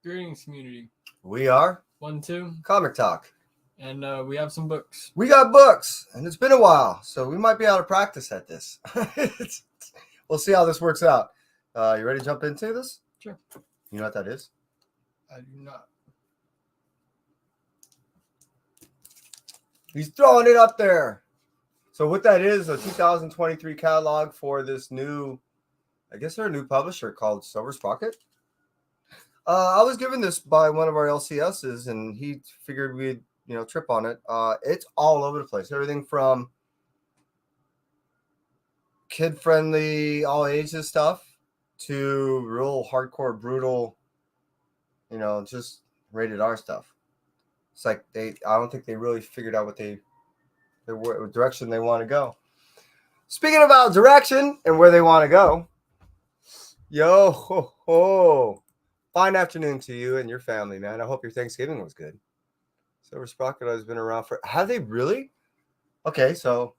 Greetings, community. We are 1, 2, Comic Talk. and we have some books. We got books, and it's been a while, so we might be out of practice at this. We'll see how this works out. You ready to jump into this? Sure. You know what that is? I do not. He's throwing it up there. So what that is, a 2023 catalog for this new, I guess they're a new publisher called Silver Sprocket. I was given this by one of our LCSs, and he figured we'd, trip on it. It's all over the place. Everything from kid-friendly, all ages stuff to real hardcore, brutal, just rated R stuff. It's like I don't think they really figured out what direction they want to go. Speaking about direction and where they want to go, yo ho ho, fine afternoon to you and your family, man. I hope your Thanksgiving was good. Silver Sprocket has been around for. Have they really? Okay, so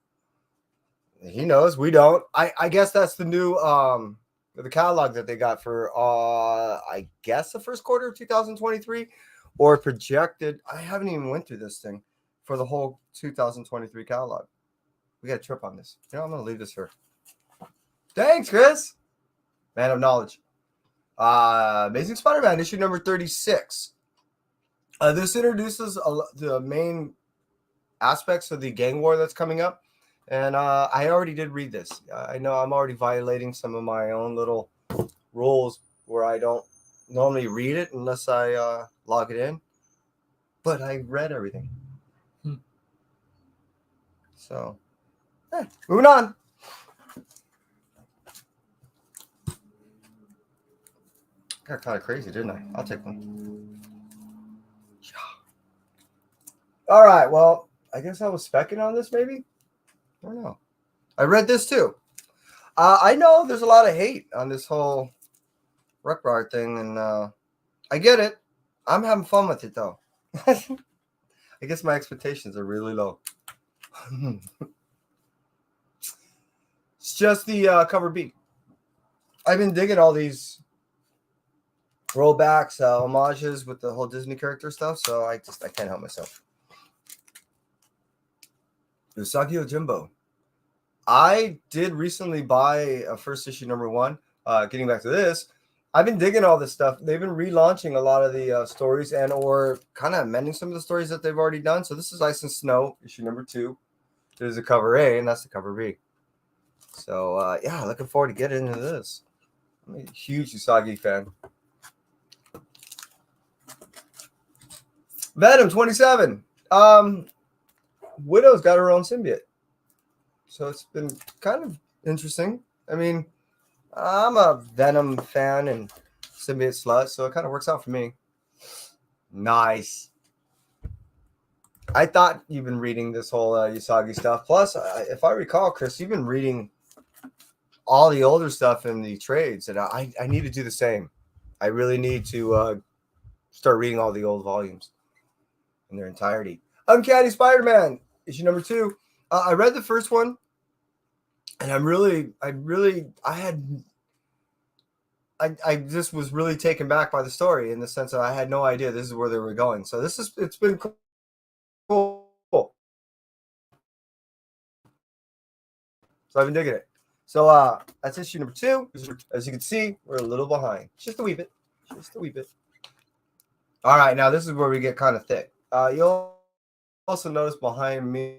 he knows, we don't. I guess that's the new the catalog that they got for I guess the first quarter of 2023 or projected. I haven't even went through this thing for the whole 2023 catalog. We got a trip on this. I'm gonna leave this here. Thanks, Chris. Man of knowledge. Amazing Spider-Man issue number 36. This introduces the main aspects of the gang war that's coming up. And I already did read this. I know I'm already violating some of my own little rules where I don't normally read it unless I log it in. But I read everything. So, moving on. Got kind of crazy, didn't I? I'll take one. All right. Well, I guess I was specking on this, maybe. I don't know. I read this too. I know there's a lot of hate on this whole Ruckbar thing, and I get it. I'm having fun with it, though. I guess my expectations are really low. It's just the cover B. I've been digging all these rollbacks, homages with the whole Disney character stuff, so I can't help myself. Usagi Yojimbo. I did recently buy a first issue number 1. Getting back to this, I've been digging all this stuff. They've been relaunching a lot of the stories and or kind of amending some of the stories that they've already done. So this is Ice and Snow, issue number 2. There's the cover A, and that's the cover B. So, yeah, looking forward to getting into this. I'm a huge Usagi fan. Venom 27. Widow's got her own symbiote. So it's been kind of interesting. I mean, I'm a Venom fan and symbiote slut, so it kind of works out for me. Nice. I thought you've been reading this whole Usagi stuff. Plus, if I recall, Chris, you've been reading all the older stuff in the trades, and I need to do the same. I really need to start reading all the old volumes in their entirety. Uncanny Spider-Man, issue number 2. I read the first one, and I just was really taken back by the story in the sense that I had no idea this is where they were going. So it's been cool. So I've been digging it. So that's issue number 2. As you can see, we're a little behind. Just a wee bit. All right, now this is where we get kind of thick. You'll also notice behind me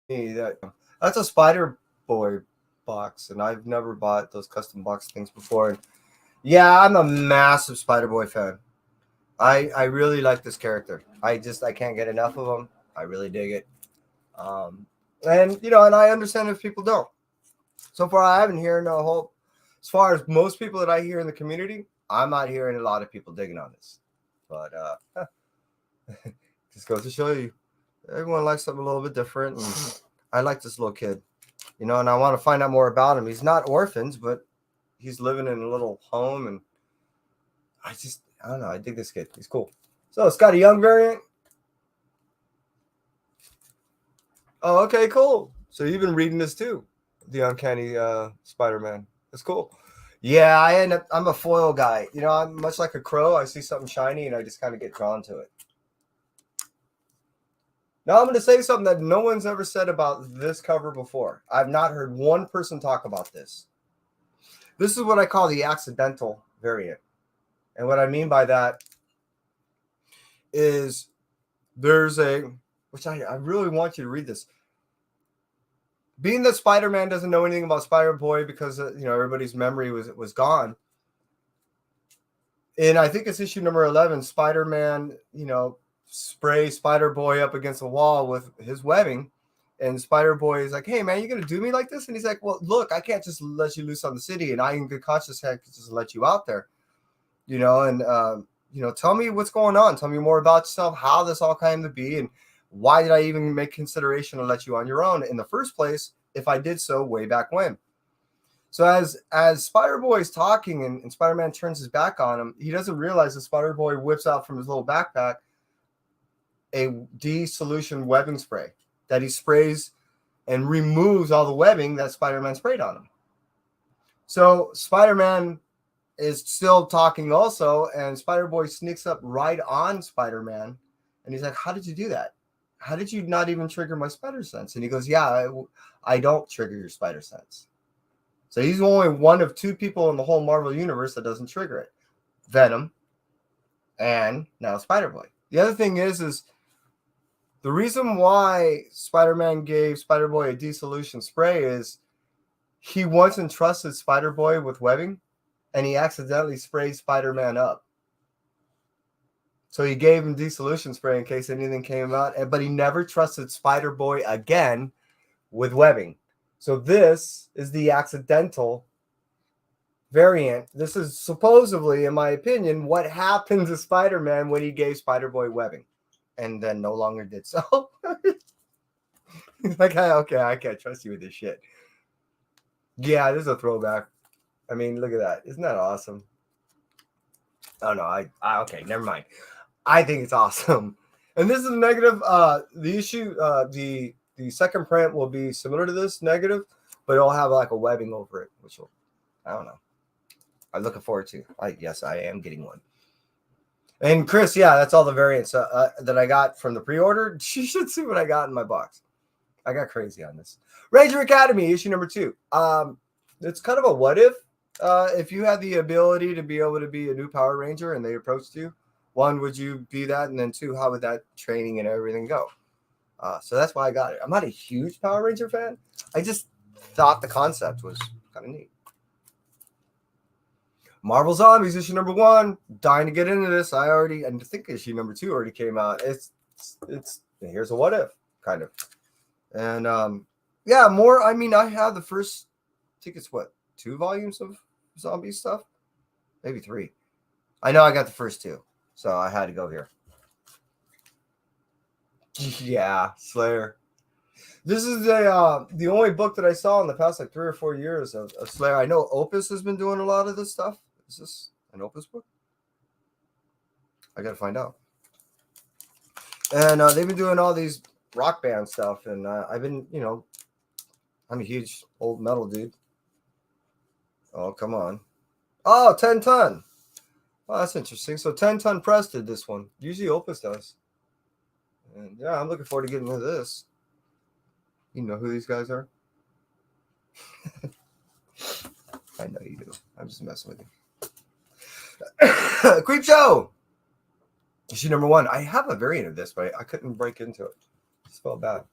that that's a Spider-Boy box, and I've never bought those custom box things before. And yeah, I'm a massive Spider-Boy fan. I really like this character. I can't get enough of him. I really dig it. And I understand if people don't. So far, I haven't heard a whole. As far as most people that I hear in the community, I'm not hearing a lot of people digging on this. But just goes to show you, everyone likes something a little bit different. And I like this little kid, and I want to find out more about him. He's not orphans, but he's living in a little home, and I don't know. I dig this kid. He's cool. So it's got a young variant. Oh, okay, cool. So you've been reading this too, the Uncanny Spider-Man. That's cool. Yeah, I'm a foil guy. You know, I'm much like a crow. I see something shiny and I just kind of get drawn to it. Now I'm going to say something that no one's ever said about this cover before. I've not heard one person talk about this. This is what I call the accidental variant. And what I mean by that is there's which I really want you to read this. Being that Spider-Man doesn't know anything about Spider-Boy because everybody's memory was gone. And I think it's issue number 11. Spider-Man, sprays Spider-Boy up against the wall with his webbing, and Spider-Boy is like, "Hey man, you gonna do me like this?" And he's like, "Well, look, I can't just let you loose on the city, and I in good conscience can't just let you out there, tell me what's going on. Tell me more about yourself, how this all came to be, and why did I even make consideration to let you on your own in the first place if I did so way back when?" So as Spider-Boy is talking and Spider-Man turns his back on him, he doesn't realize that Spider-Boy whips out from his little backpack a de-solution webbing spray that he sprays and removes all the webbing that Spider-Man sprayed on him. So Spider-Man is still talking also, and Spider-Boy sneaks up right on Spider-Man, and he's like, "How did you do that? How did you not even trigger my spider sense?" And he goes, "Yeah, I don't trigger your spider sense." So he's only one of two people in the whole Marvel universe that doesn't trigger it. Venom and now Spider-Boy. The other thing is the reason why Spider-Man gave Spider-Boy a dissolution spray is he once entrusted Spider-Boy with webbing, and he accidentally sprayed Spider-Man up. So he gave him dissolution spray in case anything came out, but he never trusted Spider-Boy again with webbing. So this is the accidental variant. This is supposedly, in my opinion, what happened to Spider-Man when he gave Spider-Boy webbing and then no longer did so. He's like, okay, I can't trust you with this shit. Yeah, this is a throwback. I mean, look at that. Isn't that awesome? Oh, no, okay, never mind. I think it's awesome. And this is negative. The issue, the second print will be similar to this, negative, but it'll have like a webbing over it, which will, I don't know. I'm looking forward to. Yes, I am getting one. And Chris, yeah, that's all the variants that I got from the pre-order. You should see what I got in my box. I got crazy on this. Ranger Academy, issue number 2. It's kind of a what if you had the ability to be able to be a new Power Ranger and they approached you. One, would you be that? And then two, how would that training and everything go? So that's why I got it. I'm not a huge Power Ranger fan. I just thought the concept was kind of neat. Marvel Zombies issue number 1. Dying to get into this. I think issue number 2 already came out. It's here's a what if kind of. And yeah, more. I mean, I have the first. I think it's 2 volumes of zombie stuff, maybe 3. I know I got the first 2, so I had to go here. Yeah, Slayer. This is the only book that I saw in the past 3 or 4 years of Slayer. I know Opus has been doing a lot of this stuff. Is this an Opus book? I gotta find out. And they've been doing all these rock band stuff, and I've been, I'm a huge old metal dude. Oh, come on. Oh, 10 Ton. Oh, that's interesting. So 10 Ton Press did this one. Usually Opus does. And yeah, I'm looking forward to getting into this. You know who these guys are? I know you do. I'm just messing with you. Creep Show! Issue number 1. I have a variant of this, but I couldn't break into it. It felt bad.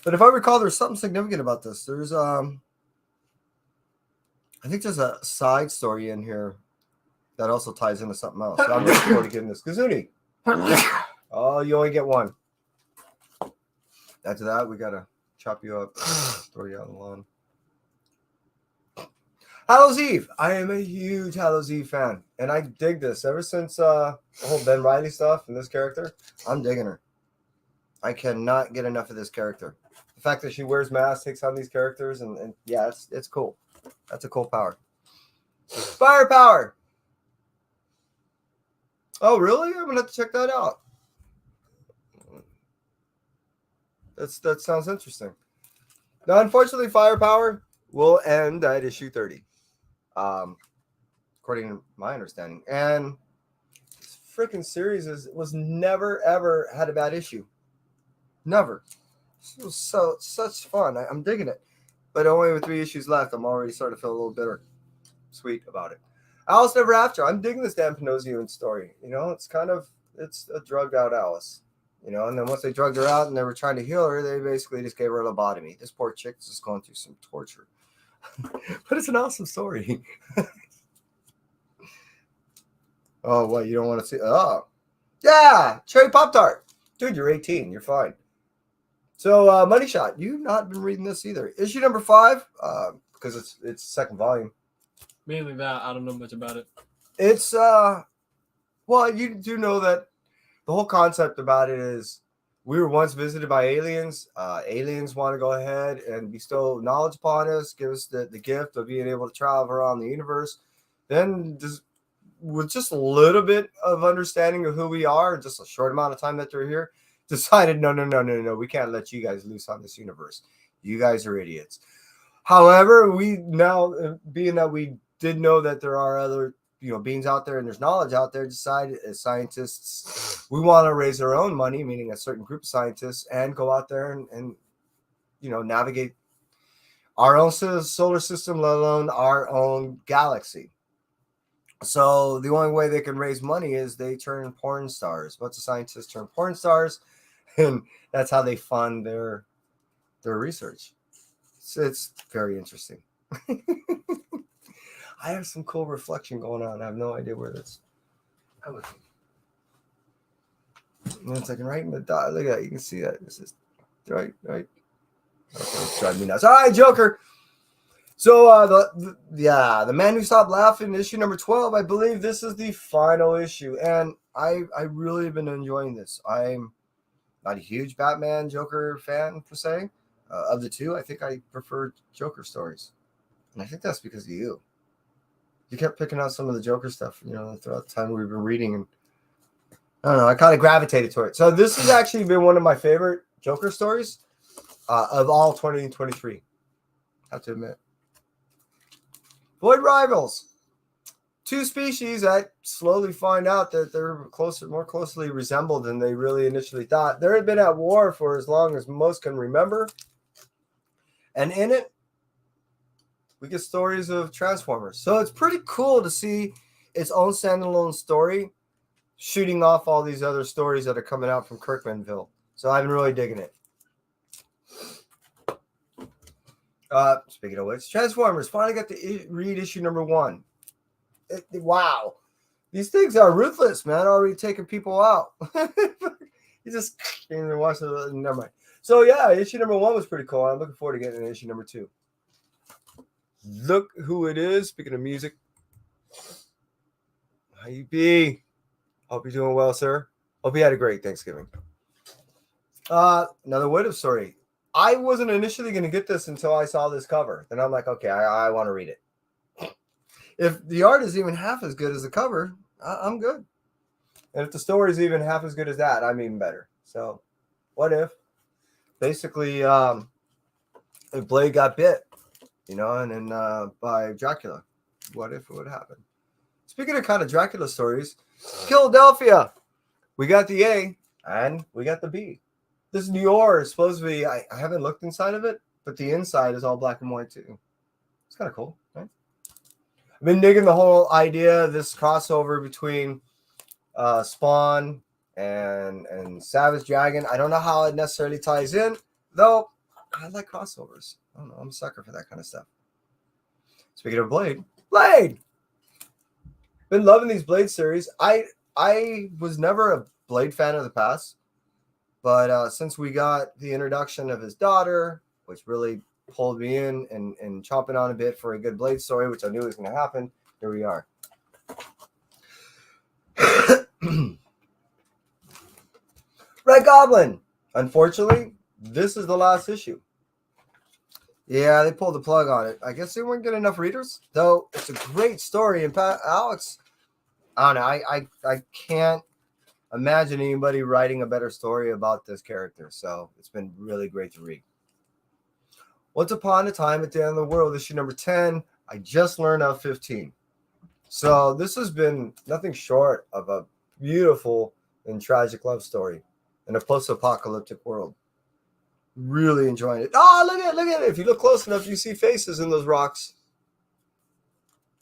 But if I recall, there's something significant about this. There's I think there's a side story in here that also ties into something else. So I'm looking forward to getting this. Kazuni. Oh, you only get one. After that, we gotta chop you up, throw you out on the lawn. Hallows Eve. I am a huge Hallows Eve fan, and I dig this. Ever since the whole Ben Reilly stuff and this character, I'm digging her. I cannot get enough of this character. The fact that she wears masks, takes on these characters, and yeah, it's cool. That's a cool power. Firepower. Oh, really? I'm gonna have to check that out. That sounds interesting. Now, unfortunately, Firepower will end at issue 30. according to my understanding. And this freaking series was never ever had a bad issue. Never. It was such fun. I'm digging it. But only with 3 issues left, I'm already starting to feel a little bitter sweet about it. Alice Never After. I'm digging this Dan Panosian story. It's a drugged out Alice. And then once they drugged her out and they were trying to heal her, they basically just gave her a lobotomy. This poor chick is just going through some torture. But it's an awesome story. Oh, what? You don't want to see? Oh, yeah. Cherry Pop-Tart. Dude, you're 18. You're fine. So, Money Shot. You've not been reading this either. Issue number 5, because it's second volume. Mainly that. I don't know much about it. It's, well, you do know that the whole concept about it is we were once visited by aliens. Aliens want to go ahead and bestow knowledge upon us, give us the gift of being able to travel around the universe. Then with just a little bit of understanding of who we are, just a short amount of time that they're here, decided, no, we can't let you guys loose on this universe. You guys are idiots. However, we now, being that we did know that there are other beings out there and there's knowledge out there, decided as scientists, we want to raise our own money, meaning a certain group of scientists, and go out there and navigate our own solar system, let alone our own galaxy. So the only way they can raise money is they turn porn stars. Once the scientists turn porn stars, and that's how they fund their research. So it's very interesting. I have some cool reflection going on. I have no idea where that's. One second, right in the dot. Look at that. You can see that. This is right. Okay, it's driving me nuts. All right, Joker. So the Man Who Stopped Laughing, issue number 12. I believe this is the final issue, and I really have been enjoying this. I'm not a huge Batman Joker fan per se. Of the two, I think I prefer Joker stories, and I think that's because of you. You kept picking out some of the Joker stuff, throughout the time we've been reading, and I don't know, I kind of gravitated toward it. So this has actually been one of my favorite Joker stories of all 2023. I have to admit. Void Rivals. 2 species that slowly find out that they're more closely resembled than they really initially thought. They had been at war for as long as most can remember. And in it, we get stories of Transformers. So it's pretty cool to see its own standalone story shooting off all these other stories that are coming out from Kirkmanville. So I've been really digging it. Speaking of which, Transformers finally got to read issue number 1. Wow. These things are ruthless, man. Already taking people out. You just can't even watch it. Never mind. So yeah, issue number 1 was pretty cool. I'm looking forward to getting issue number 2. Look who it is. Speaking of music. How you be? Hope you're doing well, sir. Hope you had a great Thanksgiving. Another What If story. I wasn't initially going to get this until I saw this cover. Then I'm like, okay, I want to read it. If the art is even half as good as the cover, I'm good. And if the story is even half as good as that, I'm even better. So, What If? Basically, if Blade got bit, and then by Dracula. What if it would happen? Speaking of kind of Dracula stories, Philadelphia. We got the A and we got the B. This New York is supposed to be, I haven't looked inside of it, but the inside is all black and white too. It's kind of cool, right? I've been digging the whole idea of this crossover between Spawn and Savage Dragon. I don't know how it necessarily ties in, though I like crossovers. I don't know. I'm a sucker for that kind of stuff. Speaking of Blade. Been loving these Blade series. I was never a Blade fan of the past, but since we got the introduction of his daughter, which really pulled me in and chomping on a bit for a good Blade story, which I knew was going to happen, here we are. Red Goblin. Unfortunately, this is the last issue. Yeah, they pulled the plug on it. I guess they weren't getting enough readers, though it's a great story. And Alex, I don't know, I can't imagine anybody writing a better story about this character. So it's been really great to read. Once Upon a Time at the End of the World, issue number 10. I just learned of 15. So this has been nothing short of a beautiful and tragic love story in a post-apocalyptic world. Really enjoying it. Oh, look at it. If you look close enough, you see faces in those rocks.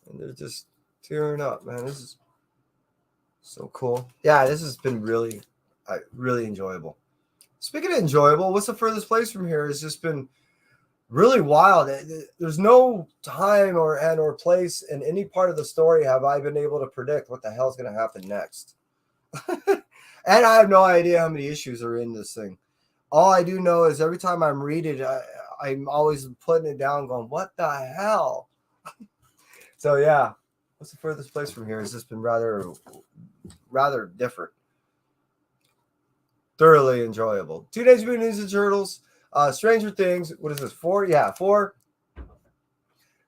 And they're just tearing up, man. This is so cool. Yeah, this has been really enjoyable. Speaking of enjoyable, what's the furthest place from here? It's just been really wild. There's no time or place in any part of the story have I been able to predict what the hell's going to happen next. And I have no idea how many issues are in this thing. All I do know is every time I'm reading it, I'm always putting it down going, what the hell? So yeah, what's the furthest place from here? It's just been rather different. Thoroughly enjoyable. Teenage Mutant Ninja Turtles, Stranger Things. What is this? 4? Yeah, 4.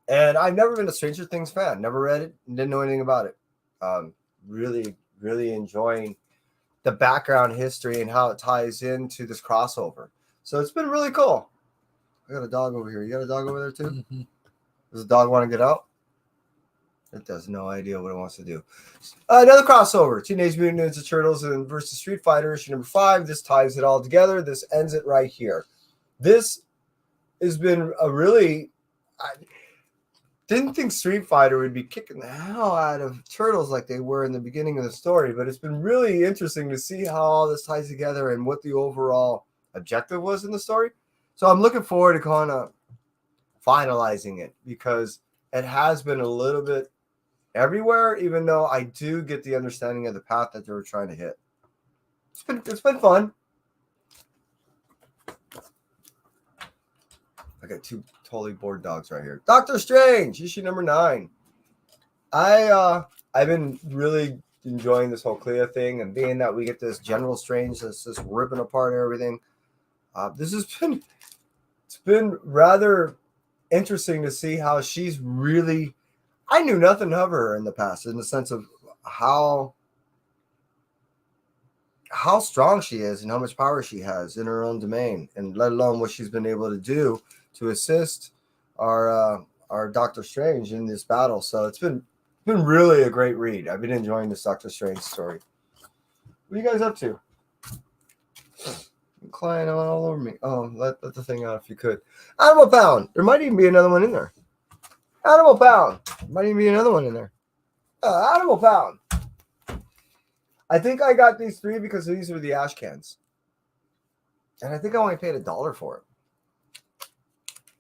And I've never been a Stranger Things fan. Never read it. Didn't know anything about it. Really enjoying the background history and how it ties into this crossover. So it's been really cool. I got a dog over here. You got a dog over there too? Mm-hmm. Does the dog want to get out? It has no idea what it wants to do. Another crossover. Teenage Mutant Ninja Turtles and versus Street Fighter, issue number 5. This ties it all together. This ends it right here. This has been a really... I didn't think Street Fighter would be kicking the hell out of Turtles like they were in the beginning of the story, but it's been really interesting to see how all this ties together and what the overall objective was in the story. So I'm looking forward to kind of finalizing it because it has been a little bit everywhere, even though I do get the understanding of the path that they were trying to hit. It's been fun. I got 2 totally bored dogs right here. Doctor Strange, issue number 9. I've been really enjoying this whole Clea thing, and being that we get this General Strange that's just ripping apart everything. It's been rather interesting to see how she's really. I knew nothing of her in the past, in the sense of how strong she is and how much power she has in her own domain, and let alone what she's been able to do to assist our Doctor Strange in this battle. So it's been really a great read. I've been enjoying this Doctor Strange story. What are you guys up to? I'm climbing all over me. Oh, let the thing out if you could. Animal Pound. There might even be another one in there. Animal Pound. Might even be another one in there. Animal Pound. I think I got these 3 because these were the ash cans. And I think I only paid $1 for it.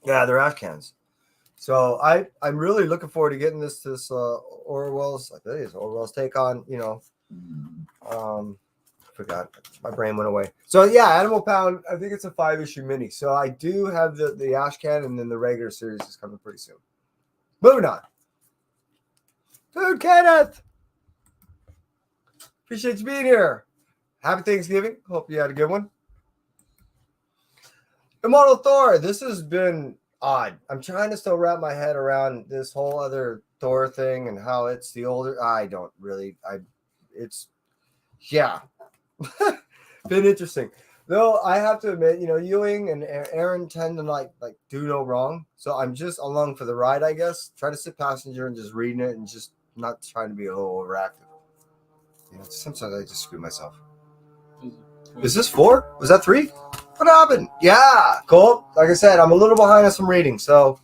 Yeah, they're ash cans. So I'm really looking forward to getting this Orwell's take on, forgot. My brain went away. So yeah, Animal Pound, I think it's a 5-issue mini. So I do have the ash can, and then the regular series is coming pretty soon. Moving on. Dude, Kenneth. Appreciate you being here. Happy Thanksgiving. Hope you had a good one. Immortal Thor. This has been odd. I'm trying to still wrap my head around this whole other Thor thing and how it's the older. I don't really. Been interesting. Though I have to admit, Ewing and Aaron tend to like do no wrong. So I'm just along for the ride, I guess. Try to sit passenger and just reading it and just not trying to be a little overactive. Sometimes I just screw myself. Is this 4? Was that 3? What happened? Yeah, cool. Like I said, I'm a little behind on some reading, so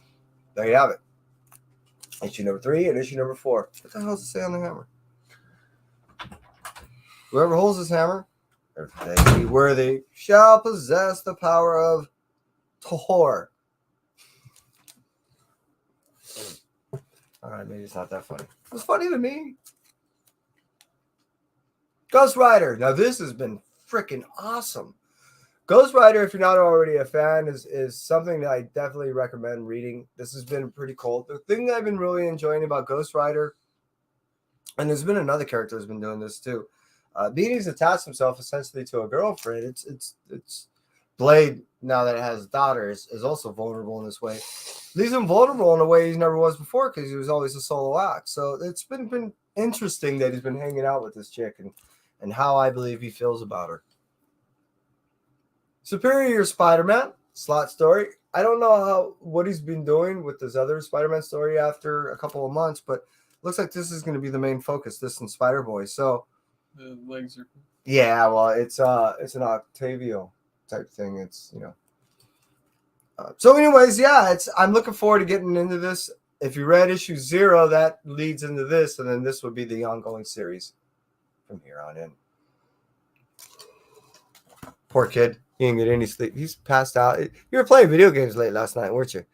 there you have it. Issue number 3 and issue number 4. What the hell does it say on the hammer? Whoever holds this hammer, if they be worthy, shall possess the power of Thor. All right, maybe it's not that funny. It was funny to me. Ghost Rider. Now this has been freaking awesome. Ghost Rider, if you're not already a fan, is something that I definitely recommend reading. This has been pretty cool. The thing that I've been really enjoying about Ghost Rider, and there's been another character who's been doing this too. Beanie's attached himself essentially to a girlfriend. It's Blade, now that it has a daughter, is also vulnerable in this way. Leaves him vulnerable in a way he never was before because he was always a solo act. So it's been interesting that he's been hanging out with this chick and how I believe he feels about her. Superior Spider-Man, slot story. I don't know what he's been doing with this other Spider-Man story after a couple of months, but looks like this is going to be the main focus. This and Spider-Boy. So The legs are. yeah, well, it's an Octavio type thing. It's so anyways, yeah, I'm looking forward to getting into this. If you read issue 0, that leads into this, and then this would be the ongoing series from here on in. Poor kid. He didn't get any sleep. He's passed out. You were playing video games late last night, weren't you?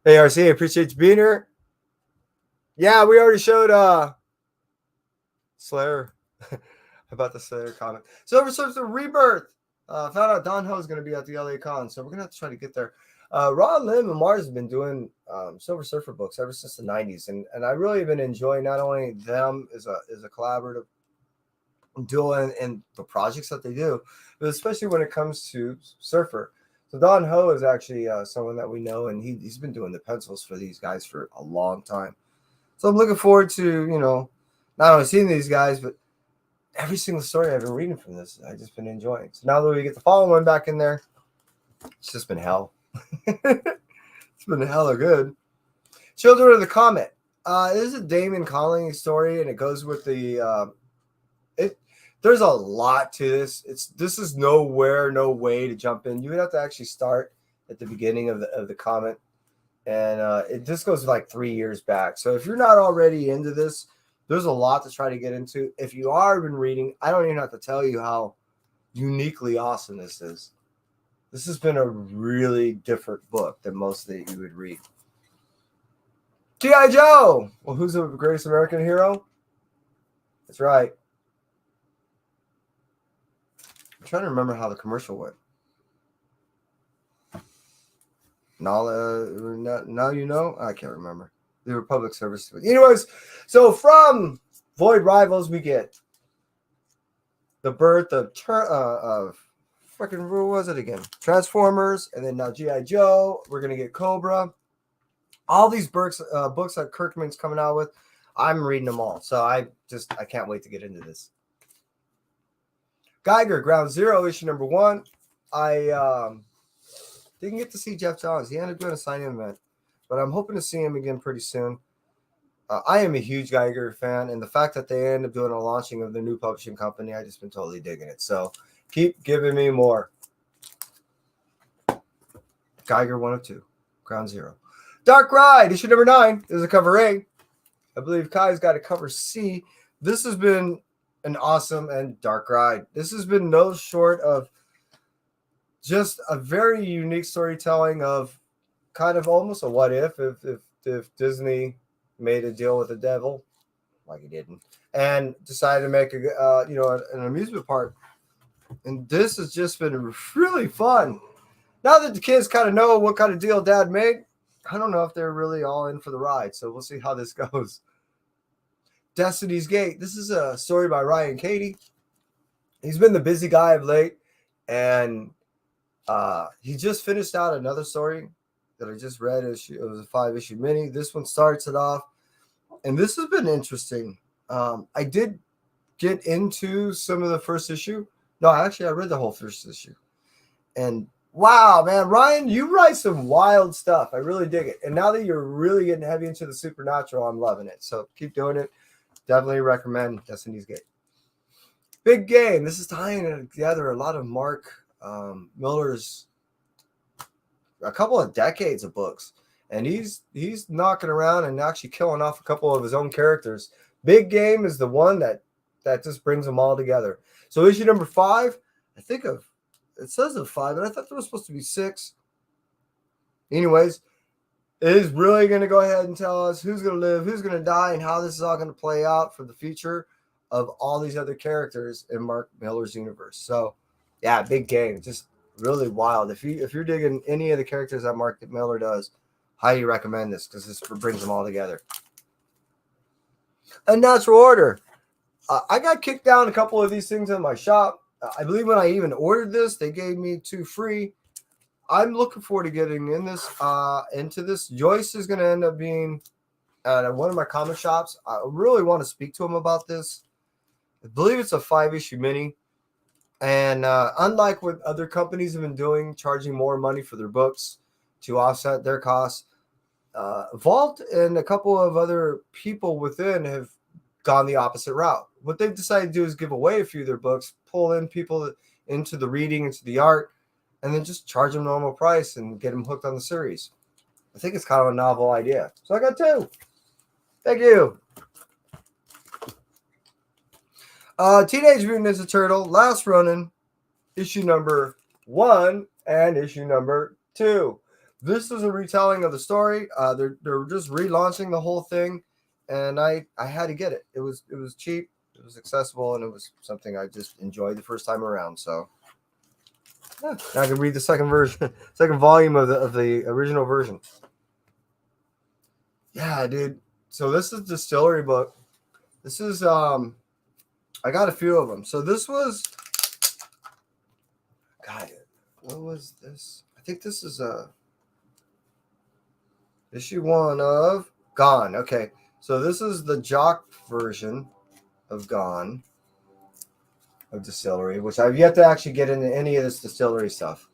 Hey, RC, I appreciate you being here. Yeah, we already showed Slayer about the Slayer comic. Silver Surfer Rebirth. Found out Don Ho is going to be at the LA Con, so we're going to have to try to get there. Ron Lim and Mars have been doing Silver Surfer books ever since the 90s, and I really have been enjoying not only them as a collaborative duo and the projects that they do, but especially when it comes to Surfer. So Don Ho is actually someone that we know, and he's been doing the pencils for these guys for a long time. So I'm looking forward to, not only seeing these guys, but every single story I've been reading from this, I've just been enjoying. So now that we get the following one back in there, it's just been hell. It's been hella good. Children of the Comet. This is a Damon Conley story, and it goes with the there's a lot to this. This is no way to jump in. You would have to actually start at the beginning of the comic, and this goes like 3 years back. So if you're not already into this, there's a lot to try to get into. If you are been reading, I don't even have to tell you how uniquely awesome this is. This has been a really different book than most that you would read. G.I. Joe. Well, who's the greatest American hero? That's right. I'm trying to remember how the commercial went. Now you know? I can't remember. They were public service. Anyways, so from Void Rivals, we get the birth of freaking, what was it again? Transformers, and then now G.I. Joe. We're going to get Cobra. All these books that Kirkman's coming out with, I'm reading them all. So I can't wait to get into this. Geiger, Ground Zero, issue number 1. I didn't get to see Jeff Johns. He ended up doing a signing event, but I'm hoping to see him again pretty soon. I am a huge Geiger fan, and the fact that they end up doing a launching of the new publishing company, I just been totally digging it. So keep giving me more. Geiger 102, Ground Zero. Dark Ride, issue number 9. This is a cover A. I believe Kai's got a cover C. This has been an awesome and dark ride. This has been no short of just a very unique storytelling of kind of almost a what if Disney made a deal with the devil, like he didn't, and decided to make an amusement park. And this has just been really fun. Now that the kids kind of know what kind of deal Dad made, I don't know if they're really all in for the ride. So we'll see how this goes. Destiny's Gate. This is a story by Ryan Cady. He's been the busy guy of late, and he just finished out another story that I just read. It was a 5-issue mini. This one starts it off, and this has been interesting. I did get into some of the first issue. No, actually, I read the whole first issue, and wow, man, Ryan, you write some wild stuff. I really dig it. And now that you're really getting heavy into the supernatural, I'm loving it. So keep doing it. Definitely recommend Destiny's Gate. Big Game. This is tying together a lot of Mark Miller's a couple of decades of books. And he's knocking around and actually killing off a couple of his own characters. Big Game is the one that just brings them all together. So issue number 5, it says of 5, but I thought there was supposed to be 6. Anyways, it is really going to go ahead and tell us who's going to live, who's going to die, and how this is all going to play out for the future of all these other characters in Mark Miller's universe. So, yeah, Big Game, just really wild. If you're digging any of the characters that Mark Miller does, highly recommend this because this brings them all together. Unnatural Order. I got kicked down a couple of these things in my shop. I believe when I even ordered this, they gave me 2 free. I'm looking forward to getting into this. Joyce is going to end up being at one of my comic shops. I really want to speak to him about this. I believe it's a 5-issue mini. And unlike what other companies have been doing, charging more money for their books, to offset their costs. Vault and a couple of other people within have gone the opposite route. What they've decided to do is give away a few of their books, pull in people into the reading, into the art, and then just charge them normal price and get them hooked on the series. I think it's kind of a novel idea. So I got 2. Thank you. Teenage Mutant Ninja Turtle, last running, issue number 1 and issue number 2. This is a retelling of the story. They're just relaunching the whole thing, and I had to get it. It was cheap, it was accessible, and it was something I just enjoyed the first time around. So yeah, now I can read the second volume of the original version. Yeah, dude. So this is a distillery book. This is I got a few of them. So this was, God, what was this? I think this is issue 1 of Gone. Okay, so this is the Jock version of Gone, of Distillery, which I've yet to actually get into any of this distillery stuff.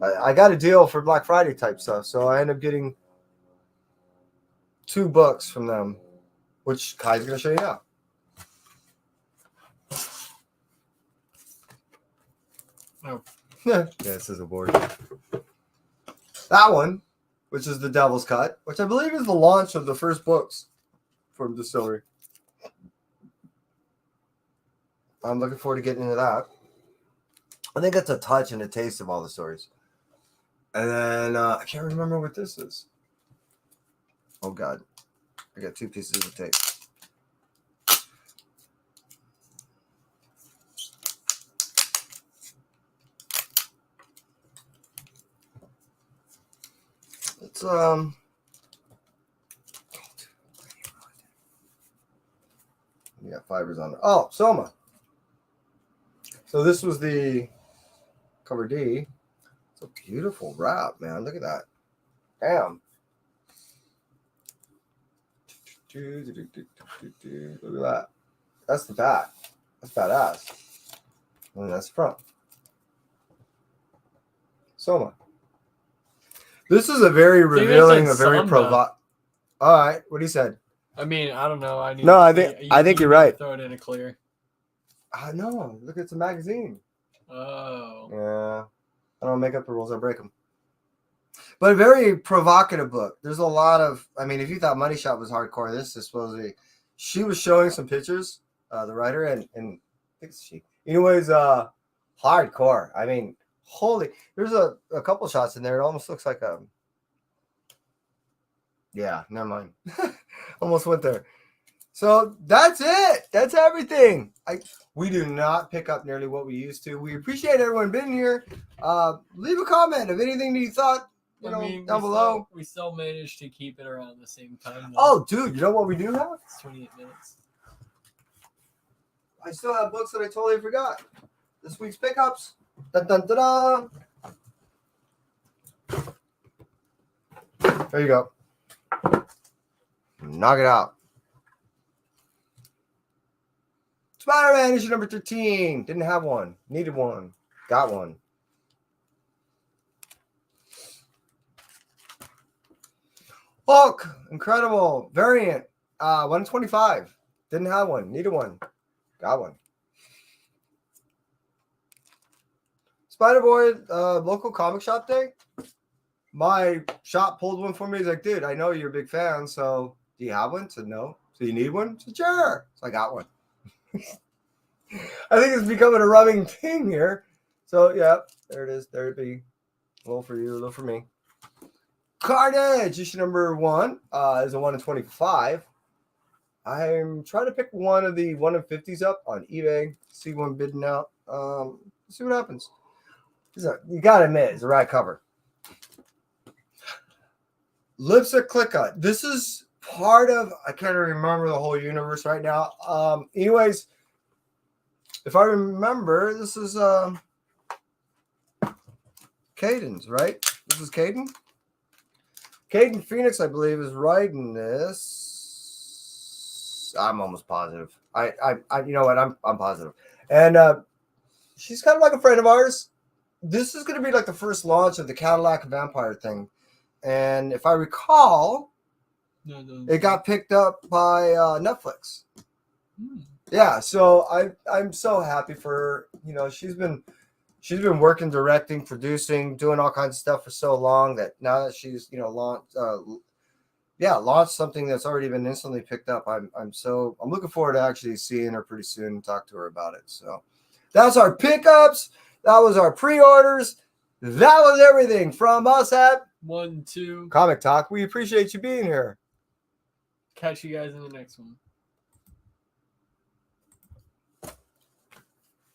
I got a deal for Black Friday type stuff, so I end up getting 2 books from them, which Kai's going to show you now. Oh. Yeah, this is a board. That one, which is the Devil's Cut, which I believe is the launch of the first books from Distillery. I'm looking forward to getting into that. I think that's a touch and a taste of all the stories. And then I can't remember what this is. Oh, God. I got 2 pieces of tape. It's you got fibers on it. Oh, Soma. So this was the cover D. It's a beautiful wrap, man. Look at that. Damn. Look at that. That's the back. That's badass. And that's the front. Soma. This is a very revealing, a very provocative. All right, what he said. I mean, I don't know. I think you're right. Throw it in a clear. No, look, it's a magazine. Oh. Yeah. I don't make up the rules, I break them. But a very provocative book. There's a lot of, I mean, if you thought Money Shot was hardcore, this is supposed to be. She was showing some pictures, the writer, and I think it's she. Anyways, hardcore. I mean, holy, there's a couple shots in there. It almost looks like a, yeah, never mind. Almost went there. So that's it. That's everything. We do not pick up nearly what we used to. We appreciate everyone being here. Leave a comment of anything that you thought, down below. We still managed to keep it around the same time. Though. Oh, dude, you know what we do have? It's 28 minutes. I still have books that I totally forgot. This week's pickups. Dun, dun, dun, dun. There you go. Knock it out. Spider-Man issue number 13. Didn't have one. Needed one. Got one. Hulk. Incredible. Variant. 125. Didn't have one. Needed one. Got one. Spider-Boy local comic shop day. My shop pulled one for me. He's like, dude, I know you're a big fan, so do you have one? I said, no. So you need one? I said, sure. So I got one. I think it's becoming a running thing here. So, yeah, there it is. There it be. A little for you, a little for me. Carnage, issue number 1 is a 1 in 25. I'm trying to pick one of the 1 in 50s up on eBay. See one bidding out. See what happens. You got to admit, it's the right cover. Lipstick Clicka. This is part of, I can't remember the whole universe right now. Anyways, if I remember, this is Caden's, right? This is Caden. Caden Phoenix, I believe, is writing this. I'm almost positive. I you know what? I'm positive. And she's kind of like a friend of ours. This is going to be like the first launch of the Cadillac Vampire thing. and if I recall, No, it got picked up by Netflix. Hmm. Yeah, so I'm so happy for her. You know, she's been working, directing, producing, doing all kinds of stuff for so long that now that she's launched something that's already been instantly picked up. I'm looking forward to actually seeing her pretty soon and talk to her about it. So that's our pickups. That was our pre-orders. That was everything from us at 1, 2. Comic Talk. We appreciate you being here. Catch you guys in the next one.